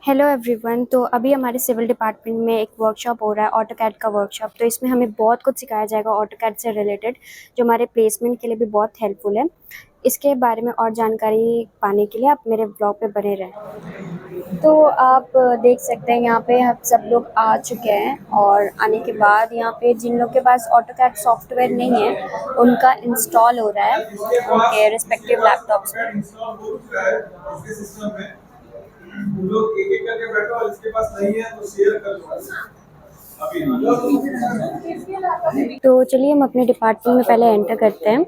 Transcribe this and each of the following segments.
Hello everyone. तो अभी हमारे सिविल डिपार्टमेंट में एक वर्कशॉप हो रहा है, ऑटोकैड का वर्कशॉप। तो इसमें हमें बहुत कुछ सिखाया जाएगा ऑटोकैड से रिलेटेड, जो हमारे प्लेसमेंट के लिए भी बहुत हेल्पफुल है। इसके बारे में और जानकारी पाने के लिए आप मेरे ब्लॉग पे बने रहें। तो आप देख सकते हैं यहाँ पे हम सब लोग आ चुके हैं, और आने के बाद यहाँ पे जिन लोग के पास ऑटोकैड सॉफ्टवेयर नहीं है उनका इंस्टॉल हो रहा है उनके रिस्पेक्टिव लैपटॉप्स में। लोग एक एक करके बैठो और इसके पास नहीं है तो शेयर कर लो अभी। तो चलिए हम अपने डिपार्टमेंट में पहले एंटर करते हैं।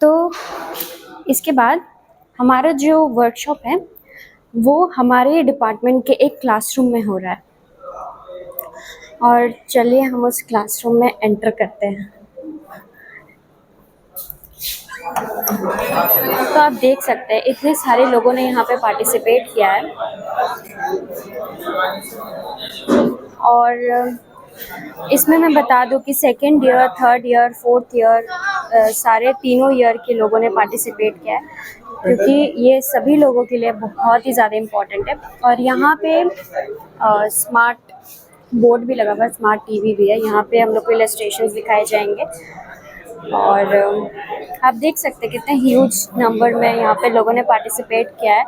तो इसके बाद हमारा जो वर्कशॉप है वो हमारे डिपार्टमेंट के एक क्लासरूम में हो रहा है, और चलिए हम उस क्लासरूम में एंटर करते हैं। तो आप देख सकते हैं इतने सारे लोगों ने यहाँ पे पार्टिसिपेट किया है, और इसमें मैं बता दूं कि second year, third year, fourth year, सारे तीनों ईयर के लोगों ने पार्टिसिपेट किया है, क्योंकि ये सभी लोगों के लिए बहुत ही ज़्यादा इम्पोर्टेंट है। और यहाँ पे स्मार्ट बोर्ड भी लगा हुआ है, स्मार्ट टीवी भी है। यहाँ पे हम लोग को इलस्ट्रेशंस दिखाए जाएंगे, और आप देख सकते हैं कितने ह्यूज नंबर में यहाँ पे लोगों ने पार्टिसिपेट किया है।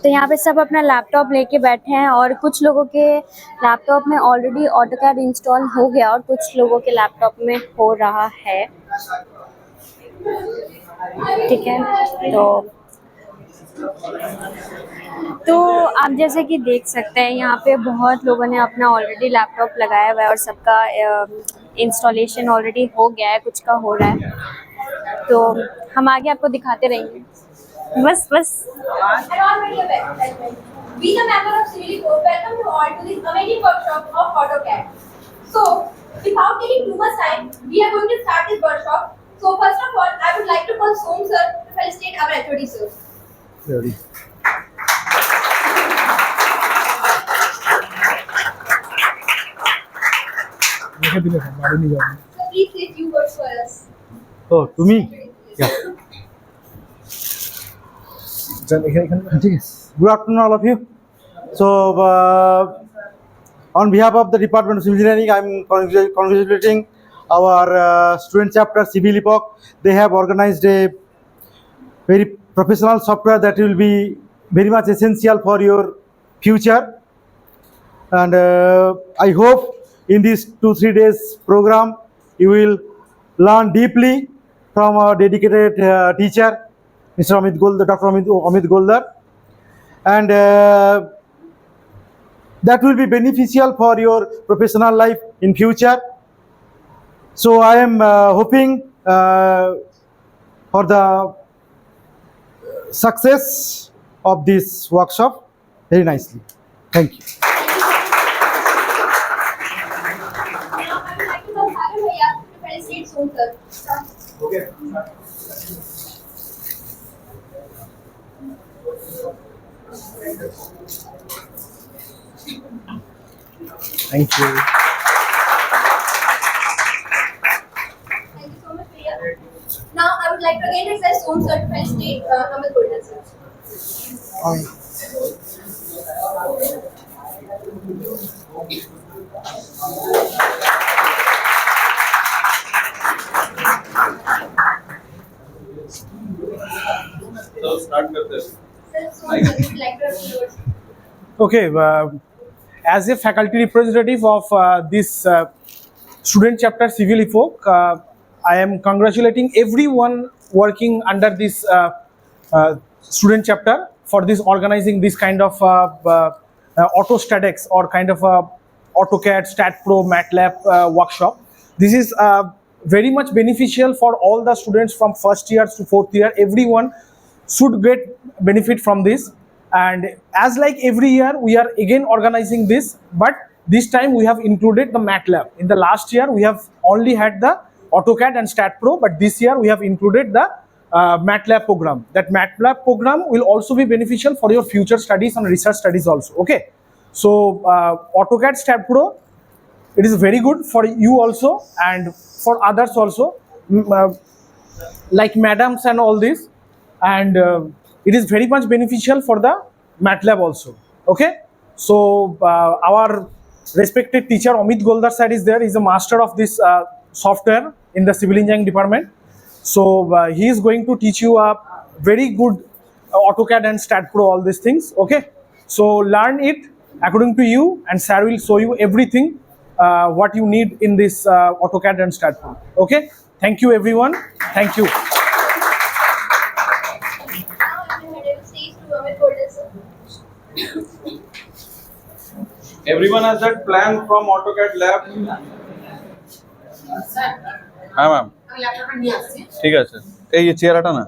तो यहाँ पे सब अपना लैपटॉप लेके बैठे हैं, और कुछ लोगों के लैपटॉप में ऑलरेडी ऑटोकैड इंस्टॉल हो गया और कुछ लोगों के लैपटॉप में हो रहा है। ठीक है, तो आप जैसे कि देख सकते हैं यहाँ पे बहुत लोगों ने अपना ऑलरेडी लैपटॉप लगाया हुआ है, और सबका इंस्टॉलेशन ऑलरेडी हो गया है, कुछ का हो रहा है। तो हम आगे आपको दिखाते रहेंगे। बस बस। Be the member of Civil Code. Welcome to all to this amazing workshop of AutoCAD. So, without taking too much time, we are going to start this workshop. So, first of all, I would like to call Som sir to felicitate our HOD sir. Ready. So, please say few words for us. Oh, to me? Yeah. Good afternoon, all of you. So, on behalf of the Department of Civil Engineering, I'm congratulating our student chapter, Civil Epoch. They have organized a very professional software that will be very much essential for your future. And I hope in this 2-3 days program, you will learn deeply from our dedicated teacher, Mr. Amit Goldar, Dr. Amit Goldar, and that will be beneficial for your professional life in future. So I am hoping for the success of this workshop very nicely. Thank you. Now I would like to call Sagar Bhaiya to felicitate Som sir. Okay. Thank you. Thank you so much, Bhaiya. Now I would like to again request Som sir to felicitate Amit Goldar sir. So start with this. Sir, Som sir would like to have few words. Okay, as a faculty representative of this student chapter Civil Epoch, I am congratulating everyone working under this student chapter for this organizing this kind of AutoStatX or kind of AutoCAD, StatPro, MATLAB workshop. This is very much beneficial for all the students from first year to fourth year. Everyone should get benefit from this. And as like every year, we are again organizing this, but this time we have included the MATLAB. In the last year, we have only had the AutoCAD and StatPro, but this year we have included the MATLAB program. That MATLAB program will also be beneficial for your future studies and research studies also. Okay, so AutoCAD, StatPro, it is very good for you also and for others also, like madams and all this, and it is very much beneficial for the MATLAB also. Okay, so our respected teacher Amit Goldar sir is there. He's a master of this software in the civil engineering department. So he is going to teach you a very good AutoCAD and StatPro, all these things. Okay, so learn it according to you, and sir will show you everything what you need in this AutoCAD and StatPro. Okay, thank you everyone. Thank you. Everyone has that plan from AutoCAD lab? हाँ ma'am ठीक है sir ये chair हटा ना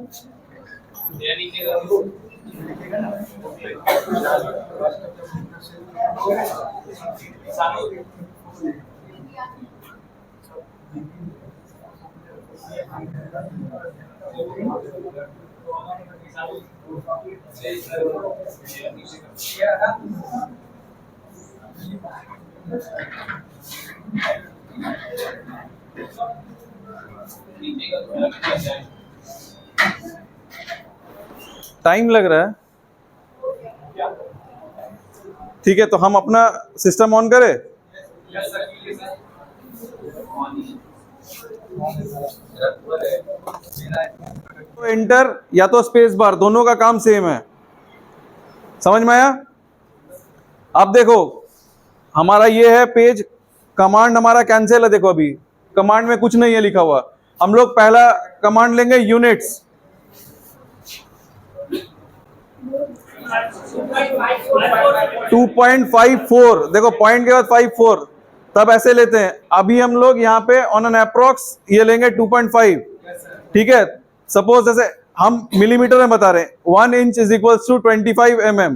time लग रहा है ठीक है तो हम अपना सिस्टम ऑन करें तो एंटर या तो स्पेस बार दोनों का काम सेम है समझ में आया अब देखो हमारा ये है पेज कमांड हमारा कैंसिल है देखो अभी कमांड में कुछ नहीं है लिखा हुआ हम लोग पहला कमांड लेंगे यूनिट्स 2.54 देखो पॉइंट के बाद 54 तब ऐसे लेते हैं अभी हम लोग यहाँ पे ऑन एन अप्रोक्स ये लेंगे 2.5 ठीक है सपोज जैसे हम मिलीमीटर में बता रहे हैं 1 inch is equal to 25 mm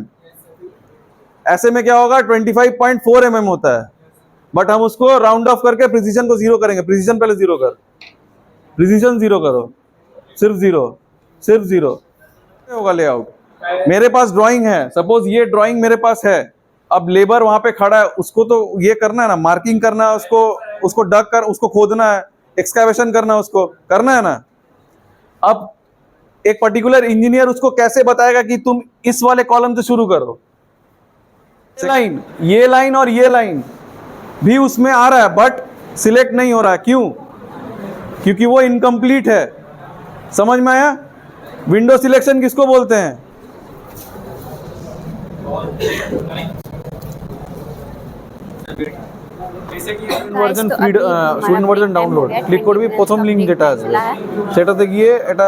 ऐसे में क्या होगा 25.4 mm होता है बट हम उसको राउंड ऑफ करके प्रिसीजन को जीरो करेंगे प्रिसीजन पहले जीरो कर प्रिसीजन जीरो करो सिर्फ जीरो होगा लेआउट मेरे पास ड्राइंग है सपोज ये ड्राइंग मेरे पास है अब लेबर वहां पे खड़ा है उसको तो ये करना है ना मार्किंग करना है उसको डग कर उसको खोदना है एक्सकैवेशन करना है उसको करना है ना अब एक पर्टिकुलर इंजीनियर उसको कैसे बताएगा कि तुम इस वाले कॉलम से शुरू करो ये लाइन और ये लाइन भी उसमें आ रहा है बट सिलेक्ट नहीं हो रहा है क्यों क्योंकि वो इनकम्प्लीट है समझ में आया विंडो सिलेक्शन किसको बोलते हैं version free student version download click করবি প্রথম লিংক যেটা আসবে সেটাতে গিয়ে এটা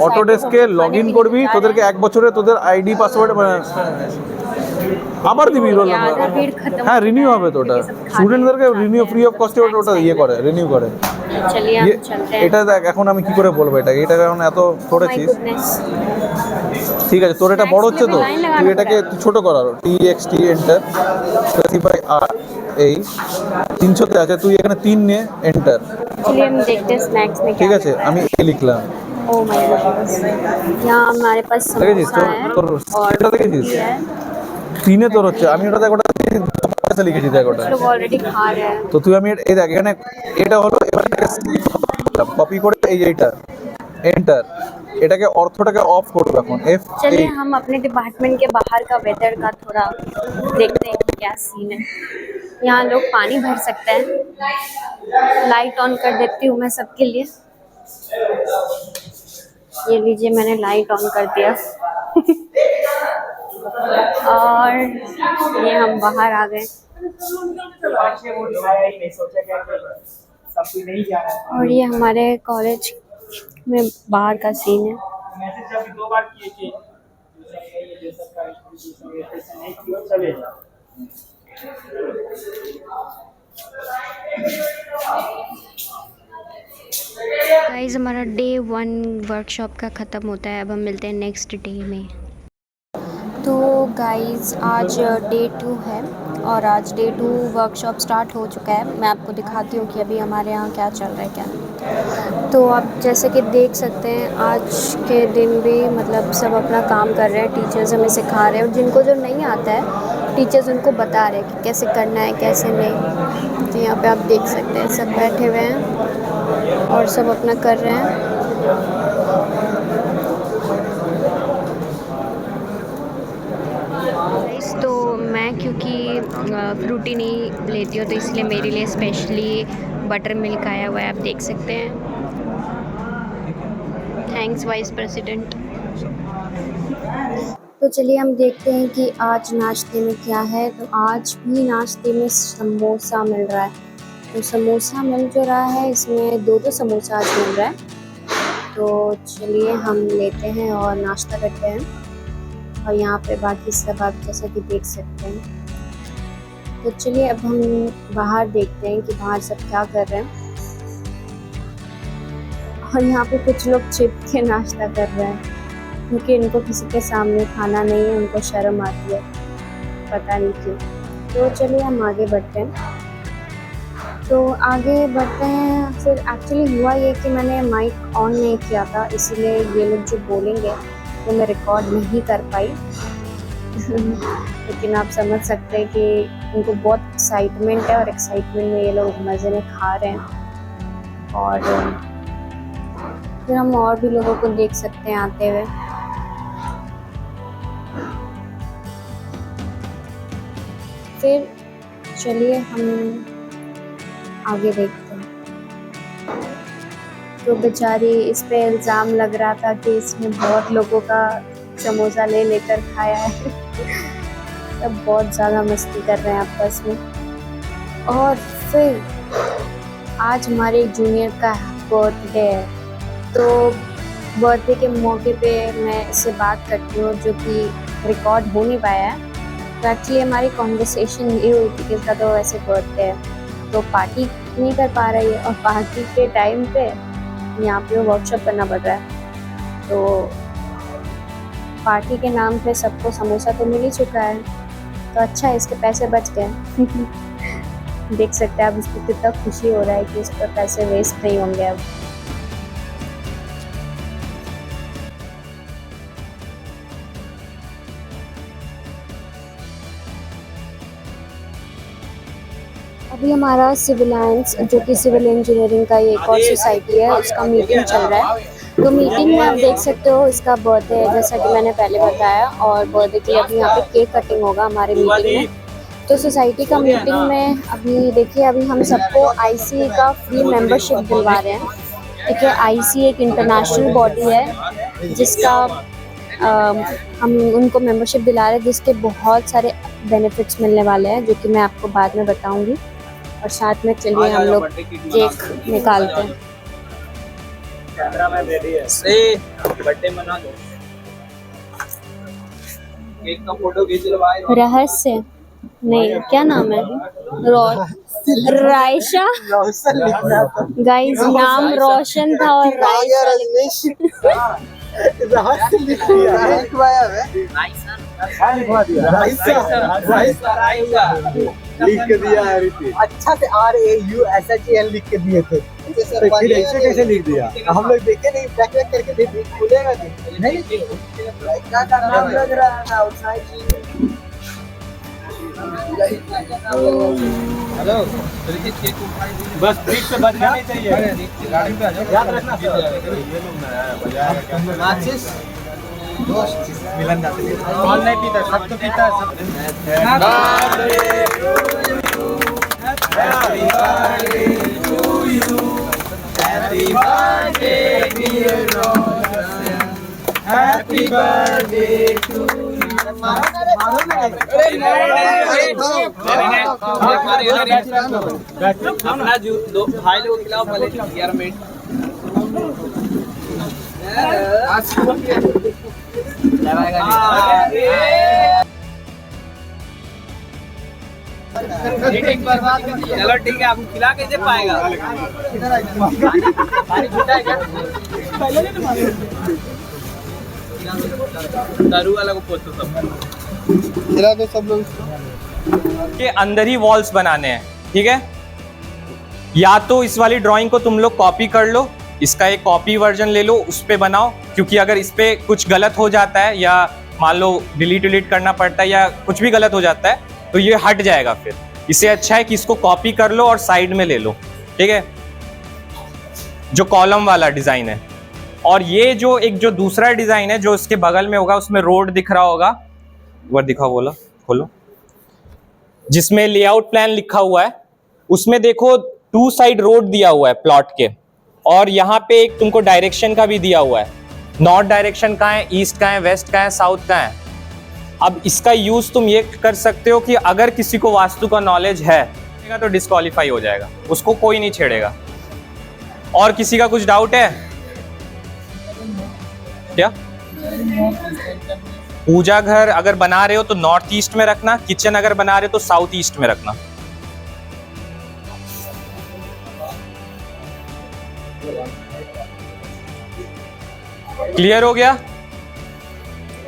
অটোডেস্কে লগইন করবি তোদেরকে এক বছরে তোদের আইডি পাসওয়ার্ড আবার দিবি রোল নাম্বার হ্যাঁ রিনিউ হবে তো ওটা স্টুডেন্টদেরকে রিনিউ ফ্রি অফ কস্টে ওটা ইয়ে করে রিনিউ করে এটা দেখ এখন আমি কি করে বলবো এটা এখন এত পড়েছিস ঠিক আছে তোর এটা বড় হচ্ছে তো তুই এটাকে ছোট করার টিএক্সটি এন্টার স্পেসিফাই আর এই 300 তে আছে তুই এখানে 3 নে এন্টার चलिए हम देखते हैं स्नैक्स में ঠিক আছে আমি এ লিখলাম ओ माय गॉड यहाँ हमारे पास समोसा है তোর এটা দেখেছিস তিনে তোর হচ্ছে আমি ওটা দেখ ওটা পয়সা লিখেছি দেখ ওটা लोग ऑलरेडी खा रहे हैं তো তুই আমি এই দেখ এখানে এটা হলো এবার কপি করে এইটা এন্টার এটাকে অর্থটাকে অফ করব এখন এফ चलिए हम अपने डिपार्टमेंट के बाहर का वेदर का थोड़ा देखते हैं क्या सीन है यहाँ लोग पानी भर सकते हैं लाइट ऑन कर देती हूँ मैं सबके लिए ये लीजिए मैंने लाइट ऑन कर दिया और ये हम बाहर आ गए और ये हमारे कॉलेज में बाहर का सीन है गाइस हमारा डे 1 वर्कशॉप का ख़त्म होता है अब हम मिलते हैं नेक्स्ट डे में तो गाइस आज डे 2 है और आज डे 2 वर्कशॉप स्टार्ट हो चुका है मैं आपको दिखाती हूँ कि अभी हमारे यहाँ क्या चल रहा है क्या नहीं तो आप जैसे कि देख सकते हैं आज के दिन भी मतलब सब अपना काम कर रहे हैं टीचर्स हमें सिखा रहे हैं और जिनको जो नहीं आता है टीचर्स उनको बता रहे हैं कि कैसे करना है कैसे नहीं। तो यहाँ पे आप देख सकते हैं सब बैठे हुए हैं और सब अपना कर रहे हैं। तो मैं क्योंकि फ्रूटी नहीं लेती हूँ तो इसलिए मेरे लिए स्पेशली बटर मिल्क आया हुआ है, आप देख सकते हैं। Thanks vice president. तो चलिए हम देखते हैं कि आज नाश्ते में क्या है। तो आज भी नाश्ते में समोसा मिल रहा है। तो समोसा मिल जो रहा है इसमें 2 समोसा आज मिल रहा है। तो चलिए हम लेते हैं और नाश्ता करते हैं। और यहाँ पे बाकी सब आप जैसा कि देख सकते हैं। तो चलिए अब हम बाहर देखते हैं कि बाहर सब क्या कर रहे हैं। और यहाँ पे कुछ लोग छिप के नाश्ता कर रहे हैं क्योंकि इनको किसी के सामने खाना नहीं है, उनको शर्म आती है, पता नहीं क्यों। तो चलिए हम आगे बढ़ते हैं। तो आगे बढ़ते हैं। फिर एक्चुअली हुआ ये कि मैंने माइक ऑन नहीं किया था, इसलिए ये लोग जो बोलेंगे वो मैं रिकॉर्ड नहीं कर पाई। लेकिन आप समझ सकते हैं कि उनको बहुत एक्साइटमेंट है और एक्साइटमेंट में ये लोग मज़े में खा रहे हैं। और फिर हम और भी लोगों को देख सकते हैं आते हुए। फिर चलिए हम आगे देखते हैं। तो बेचारी इस पे इल्ज़ाम लग रहा था कि इसने बहुत लोगों का समोसा ले लेकर खाया है। सब बहुत ज़्यादा मस्ती कर रहे हैं आपस में। और फिर आज हमारे एक जूनियर का बर्थडे है। तो बर्थडे के मौके पे मैं इससे बात करती हूँ जो कि रिकॉर्ड हो नहीं पाया है। तो एक्चुअली हमारी कॉन्वर्सेशन ये हुई थी कि इसका तो वैसे बर्थडे है तो पार्टी नहीं कर पा रही है, और पार्टी के टाइम पे यहाँ पे वर्कशॉप करना पड़ रहा है। तो पार्टी के नाम पे सबको समोसा तो मिल ही चुका है, तो अच्छा है इसके पैसे बच गए। देख सकते हैं आप इसको कितना खुशी हो रहा है कि इस पर पैसे वेस्ट नहीं होंगे अब। अभी हमारा सिविल लाइन्स जो कि सिविल इंजीनियरिंग का ये एक और सोसाइटी है उसका मीटिंग चल रहा है। तो मीटिंग में आप देख सकते हो इसका बर्थडे है जैसा कि मैंने पहले बताया, और बर्थडे के लिए अभी यहाँ पे केक कटिंग होगा हमारे मीटिंग में। तो सोसाइटी का मीटिंग में अभी देखिए अभी हम सबको आईसी का फ्री मेंबरशिप दिलवा रहे हैं। ठीक है, आईसी एक इंटरनेशनल बॉडी है जिसका हम उनको मेंबरशिप दिला रहे हैं जिसके बहुत सारे बेनिफिट्स मिलने वाले हैं जो कि मैं आपको बाद में बताऊंगी। और साथ में चलिए हम लोग केक निकालते हैं। बर्थडे मना दो, केक का फोटो खींच लो भाई। रहस्य नहीं, क्या नाम है? रायशा। गाइस नाम रोशन था और रायशा लिख के दिया है ऋतिक। अच्छा से RAUSHAL लिख के दिए थे। कैसे लिख दिया? हम लोग देखे नहीं, बैक करके देख खुलेगा नहीं। क्या करना लग रहा था आउटसाइड। हेलो बस ठीक से बचना नहीं चाहिए, गाड़ी पे आ जाओ, याद रखना। माचिस दोस्त मिलन जाते हैं, कौन नहीं पीता, सब तो पीता है। Happy birthday to you, happy birthday dear Roshan, happy birthday to you. अपना जो दो भाई लोग खिलाओ पहले 11 मिनट। चलो ठीक है, आप खिला कैसे पाएगा? दारू वाला को पूछो सब लोग के अंदर ही वॉल्स बनाने हैं। ठीक है, या तो इस वाली ड्राइंग को तुम लोग कॉपी कर लो, इसका एक कॉपी वर्जन ले लो, उस पे बनाओ। क्योंकि अगर इस पे कुछ गलत हो जाता है या मान लो डिलीट करना पड़ता है या कुछ भी गलत हो जाता है तो ये हट जाएगा फिर। इससे अच्छा है कि इसको कॉपी कर लो और साइड में ले लो, ठीक है, जो कॉलम वाला डिजाइन है। और ये जो दूसरा डिजाइन है जो इसके बगल में होगा, उसमें रोड दिख रहा होगा, वो दिखाओ, बोला खोलो, जिसमें लेआउट प्लान लिखा हुआ है, उसमें देखो 2 साइड रोड दिया हुआ है प्लॉट के, और यहाँ पे एक तुमको डायरेक्शन का भी दिया हुआ है। नॉर्थ डायरेक्शन कहाँ है, ईस्ट कहाँ है, वेस्ट कहाँ है, साउथ कहाँ है। अब इसका यूज तुम ये कर सकते हो कि अगर किसी को वास्तु का नॉलेज है तो डिस्क्वालीफाई हो जाएगा, उसको कोई नहीं छेड़ेगा। और किसी का कुछ डाउट है क्या? पूजा घर अगर बना रहे हो तो नॉर्थ ईस्ट में रखना, किचन अगर बना रहे हो तो साउथ ईस्ट में रखना। क्लियर हो गया?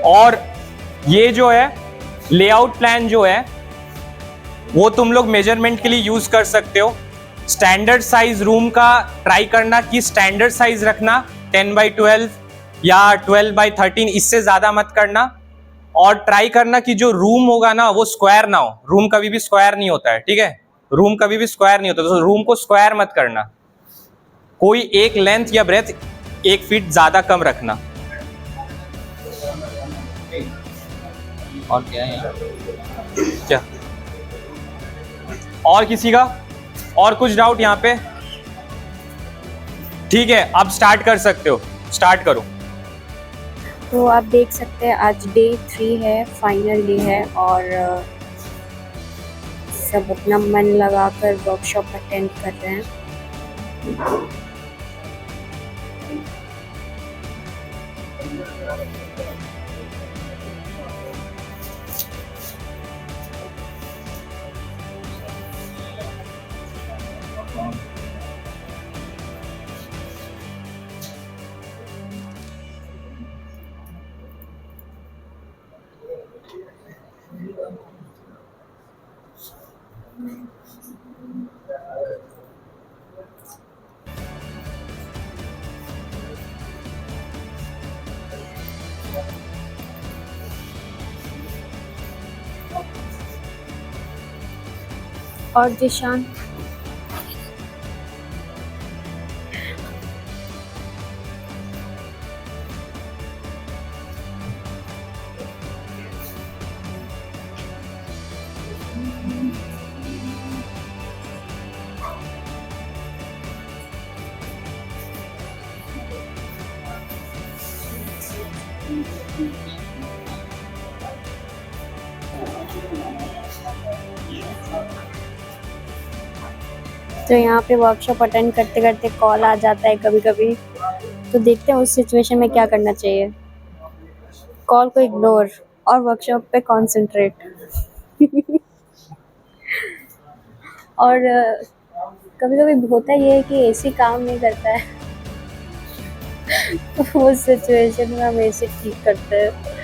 और ये जो है लेआउट प्लान जो है वो तुम लोग मेजरमेंट के लिए यूज कर सकते हो। स्टैंडर्ड साइज रूम का ट्राई करना कि स्टैंडर्ड साइज रखना 10x12 या 12x13, इससे ज्यादा मत करना। और ट्राई करना कि जो रूम होगा ना वो स्क्वायर ना हो, रूम कभी भी स्क्वायर नहीं होता है, ठीक है, रूम कभी भी स्क्वायर नहीं होता, तो रूम को स्क्वायर मत करना। कोई एक लेंथ या ब्रेथ 1 फीट ज्यादा कम रखना। और क्या है यहाँ? क्या और किसी का और कुछ डाउट यहाँ पे? ठीक है, अब स्टार्ट कर सकते हो, स्टार्ट करो। तो आप देख सकते हैं आज डे 3 है, फाइनल डे है, और सब अपना मन लगाकर वर्कशॉप अटेंड कर रहे हैं। और जिशान, तो यहाँ पे वर्कशॉप अटेंड करते करते कॉल आ जाता है कभी कभी, तो देखते हैं उस सिचुएशन में क्या करना चाहिए। कॉल को इग्नोर और वर्कशॉप पे कंसंट्रेट। और कभी कभी होता ये है कि एसी काम नहीं करता है। तो उस सिचुएशन में हम एसी ठीक करते हैं।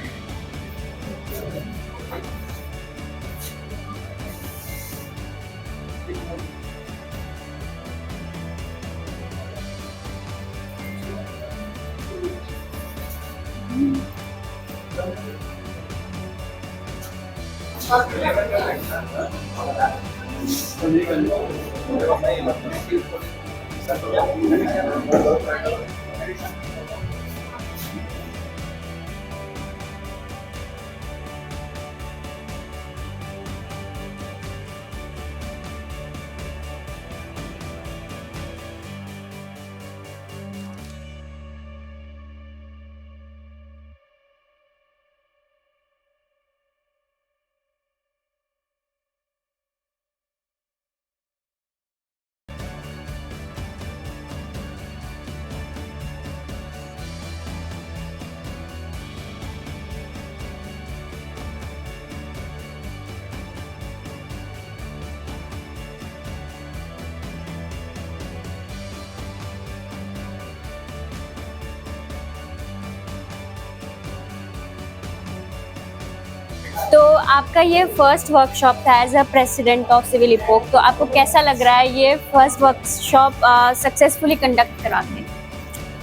तो आपका ये फर्स्ट वर्कशॉप था as a president of civil epoch, तो आपको कैसा लग रहा है ये फर्स्ट वर्कशॉप सक्सेसफुली कंडक्ट करा के?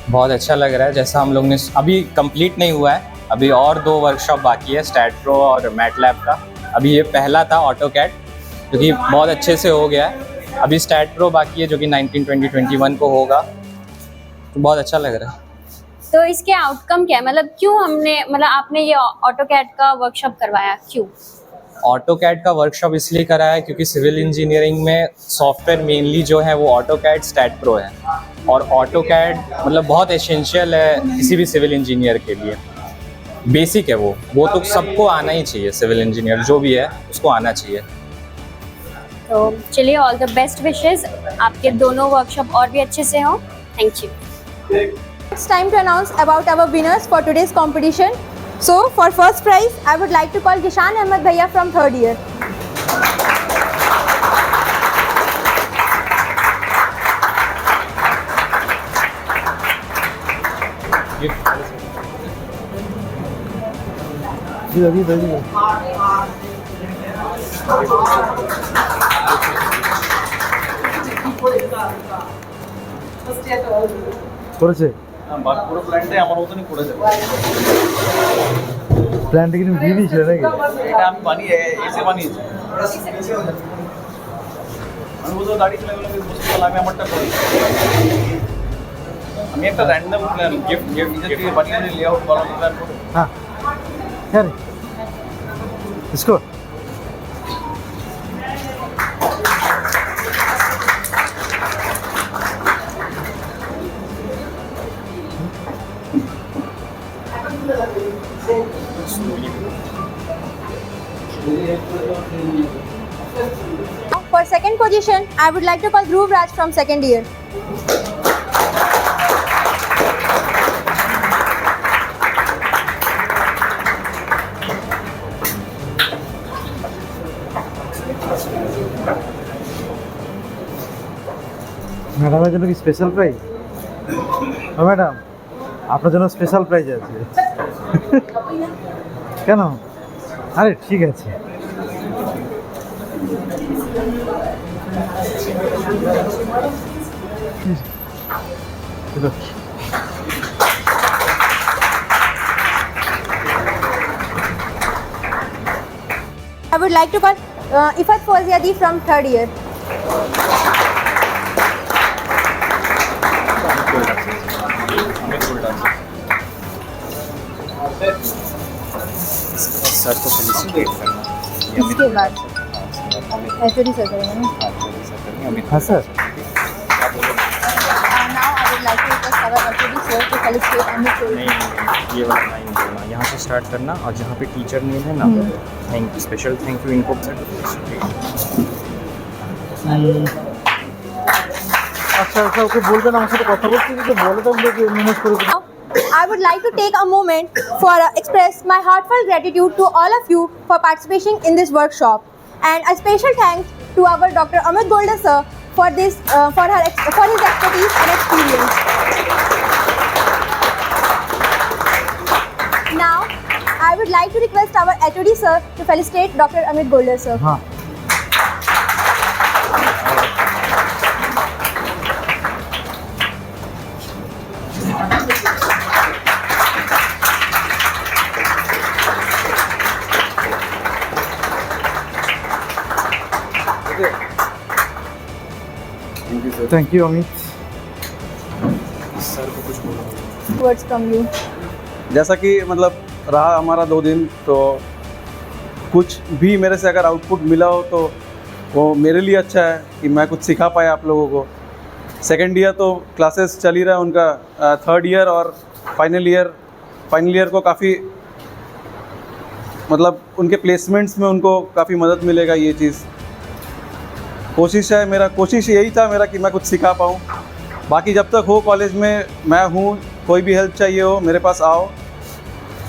बहुत अच्छा लग रहा है। जैसा हम लोग ने अभी कंप्लीट नहीं हुआ है, अभी और 2 वर्कशॉप बाकी है, स्टैट प्रो और मैटलैब का, अभी ये पहला था ऑटोकैड, जो कि बहुत अच्छे से हो गया है। अभी स्टैट प्रो बाकी है, जो कि 19, 20, 21 को होगा। तो बहुत अच्छा लग रहा है। तो इसके आउटकम क्या है, मतलब क्यों आपने ये ऑटोकैड का वर्कशॉप करवाया, क्यों? ऑटोकैड का वर्कशॉप इसलिए कराया है क्योंकि सिविल इंजीनियरिंग में सॉफ्टवेयर मेनली जो है वो ऑटोकैड, स्टैट प्रो है। और ऑटोकैड मतलब बहुत एसेंशियल है किसी भी सिविल इंजीनियर के लिए, बेसिक है वो तो सबको आना ही चाहिए। सिविल इंजीनियर जो भी है उसको आना चाहिए। तो चलिए, ऑल द बेस्ट विशेस, आपके दोनों वर्कशॉप और भी अच्छे से हों। Thank you. It's time to announce about our winners for today's competition. So, for first prize, I would like to call Kishan Ahmed Bhaiya from 3rd year. করেছে পুরো প্ল্যানটাই আমার মতনই করে যাবে। প্ল্যানটা কিন্তু দিয়ে দিয়েছিল নাকি? এটা আমি বানিয়ে এসে বানিয়েছি। আমি বলতে গাড়ি চলে গেলে আমি আমারটা করি। আমি একটা র্যান্ডম প্ল্যান গিফট নিজে থেকে বানিয়ে লেআউট বানানো প্ল্যান করি। हाँ क्या रे इसको For second position, I would like to call Dhruv Raj from 2nd year. ম্যাডামের জন্য কি স্পেশাল প্রাইজ? ও ম্যাডাম, আপনার জন্য স্পেশাল প্রাইজ আছে। কেন? আরে ঠিক আছে। I would like to call Ifat Fauziadi from 3rd year. Sir को फेलिसिटेट करना। इसके बाद HOD sir करेंगे ना? हाँ sir. Now I would like to request our HOD sir to felicitate Amit Choi. नहीं, ये वाला लाइन बोलना, यहाँ से स्टार्ट करना और जहाँ पे टीचर नेम है ना, थैंक स्पेशल थैंक यू इनको सर। আচ্ছা আচ্ছা ওকে বলবেন আমার সাথে কথা বলতে, কিন্তু বলে তো ম্যানেজ করে দিন। Now, I would like to take a moment for express my heartfelt gratitude to all of you for participating in this workshop, and a special thanks to our Dr. Amit Golder sir for this for his expertise and experience. Now, I would like to request our HOD sir to felicitate Dr. Amit Golder sir. हाँ thank you Amit. Words from you. जैसा कि मतलब रहा हमारा 2 दिन, तो कुछ भी मेरे से अगर आउटपुट मिला हो तो वो मेरे लिए अच्छा है कि मैं कुछ सिखा पाया आप लोगों को। 2nd ईयर तो क्लासेस चल ही रहा है उनका, 3rd ईयर और फाइनल ईयर को काफ़ी मतलब उनके प्लेसमेंट्स में उनको काफ़ी मदद मिलेगा। ये चीज़ कोशिश यही था मेरा कि मैं कुछ सिखा पाऊँ। बाकी जब तक हो कॉलेज में मैं हूँ, कोई भी हेल्प चाहिए हो मेरे पास आओ।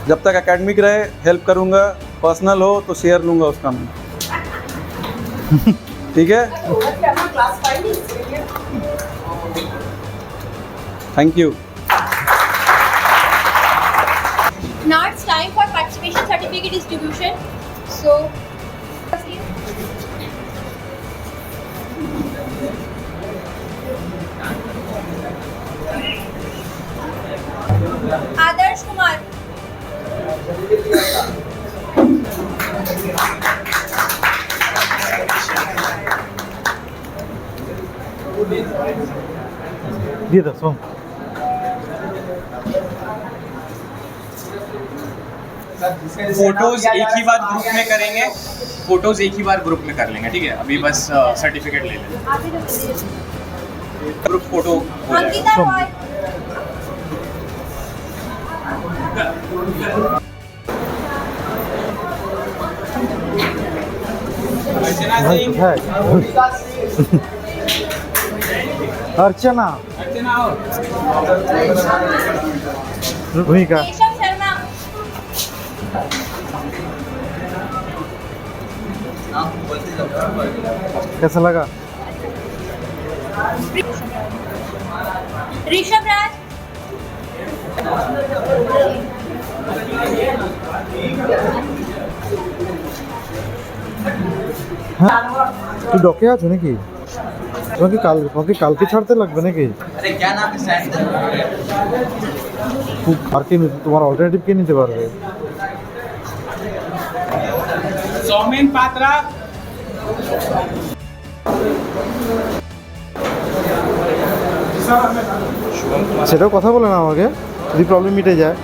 जब तक एकेडमिक रहे हेल्प करूँगा, पर्सनल हो तो शेयर लूँगा उसका मैं। ठीक है, thank you. Now it's time for participation certificate distribution. So, Adarsh Kumar. দিয়ে দাও সোম फोटोज एक ही बार ग्रुप में करेंगे, फोटोज एक ही बार ग्रुप में कर लेंगे, ठीक है। अभी बस सर्टिफिकेट ले लेंगे, ग्रुप फोटो हो जाएगा। अंकिता रॉय, भाई कोথায় अर्चना भूमिका केशव शर्मा, कैसा लगा ऋषभ राज, তুই ডকে আছো নাকি তোমাকে কালকে ছাড়তে লাগবে নাকি আর কি তোমার অল্টারনেটিভ কে নিতে পারবে सौमेन पात्रा, সেটাও কথা বলে না আমাকে যদি প্রবলেম মিটে যায়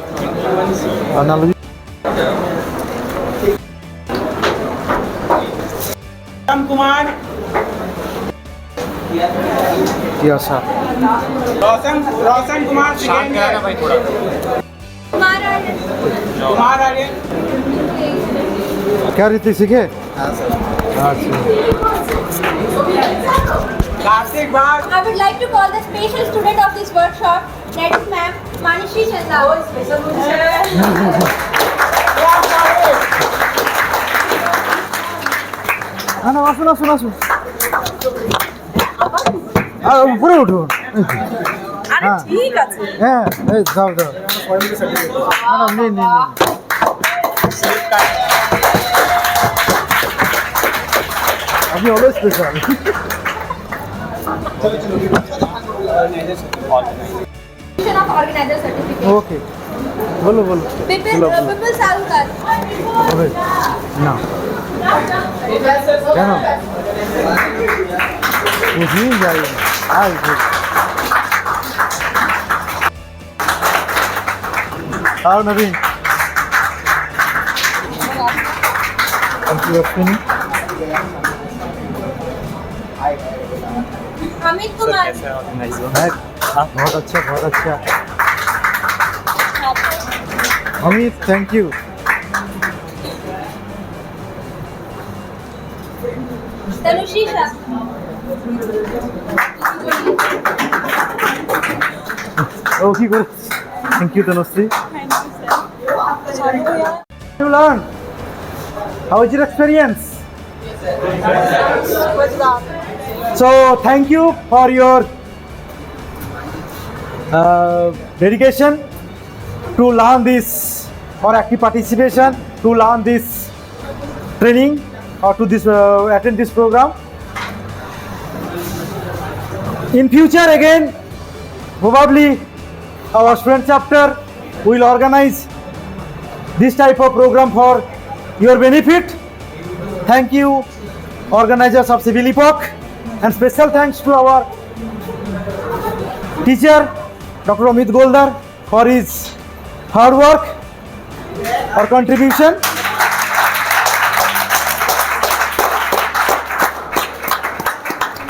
আর নাহলে राम कुमार, কি আশা रोशन कुमार सिखेंगे, कुमार आर्यन, कुमार आर्यन, क्या रीति सीखे अच्छा कार्तिक बाग, I would like to call the special student of this workshop, that is ma'am Manishri Chandra. না না আসুন আসুন আসুন উপরে উঠুন হ্যাঁ ঠিক আছে হ্যাঁ এই যাও যাও না না নিন নিন আপনি always special Of organizer certificate. ওকে বলো বলো Pipil Salukar. হবে না কেন বুঝিয়ে যাই আই आओ नवीन अमित कुमार. बहुत अच्छा Amit thank you Tanushree Shah. Okay good thank you Tanushree you learn how is your experience so thank you for your dedication to learn this or active participation to learn this training or to this attend this program in future again probably our student chapter will organize this type of program for your benefit. Thank you organizers of Civil Epoch and special thanks to our teacher Dr. Amit Goldar for his hard work or contribution.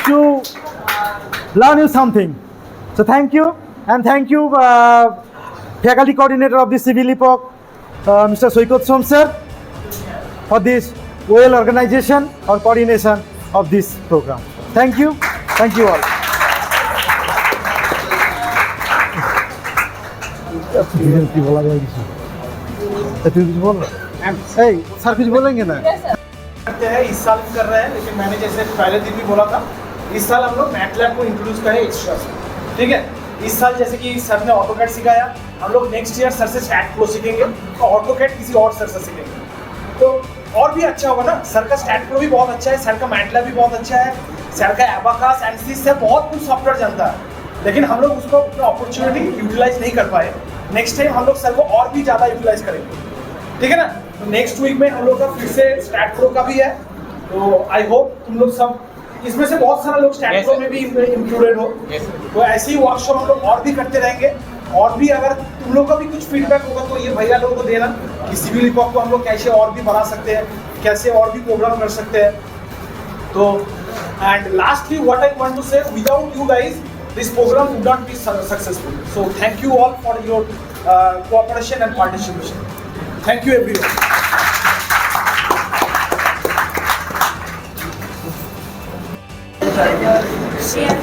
To learn you something. So thank you and thank you faculty coordinator of the Civil Epoch Mr. Soikot Som sir for this well organization or coordination of this program. Thank you all. কি বলা যায় কিছু তুই কিছু বল এই sir কিছু বলেंगे ना करते हैं इस साल भी कर रहे हैं लेकिन मैंने जैसे पहले दिन भी बोला था इस साल हम लोग मैटलैब को इंट्रोड्यूस करें एक्स्ट्रा से ठीक है इस साल जैसे कि सर ने ऑटोकैड सिखाया हम लोग नेक्स्ट ईयर सर से स्टैट प्रो सीखेंगे और ऑटोकैड किसी और सर से सीखेंगे तो और भी अच्छा होगा ना सर का स्टैट प्रो भी बहुत अच्छा है सर का मैटलैब भी बहुत अच्छा है सर का एबाकास एनसीसी से बहुत कुछ सॉफ्टवेयर जानता है लेकिन हम लोग उसको अपना अपॉर्चुनिटी यूटिलाइज नहीं कर पाए नेक्स्ट टाइम हम लोग सर को और भी ज़्यादा यूटिलाइज करेंगे ठीक है ना तो नेक्स्ट वीक में हम लोग का फिर से स्टैट प्रो का भी है तो आई होप तुम लोग सब इसमें से बहुत सारे लोग स्टैंड प्रो में भी इंक्लूडेड हो, तो ऐसे ही वर्कशॉप हम लोग और भी करते रहेंगे। और भी अगर तुम लोग का भी कुछ फीडबैक होगा तो ये भैया लोगों को देना कि सिविल हिपहॉप को हम लोग कैसे और भी बढ़ा सकते हैं, कैसे और भी प्रोग्राम कर सकते हैं। तो and lastly what I want to say, without you guys this programme would not be successful. So thank you all for your cooperation and participation. Thank you everyone. Share.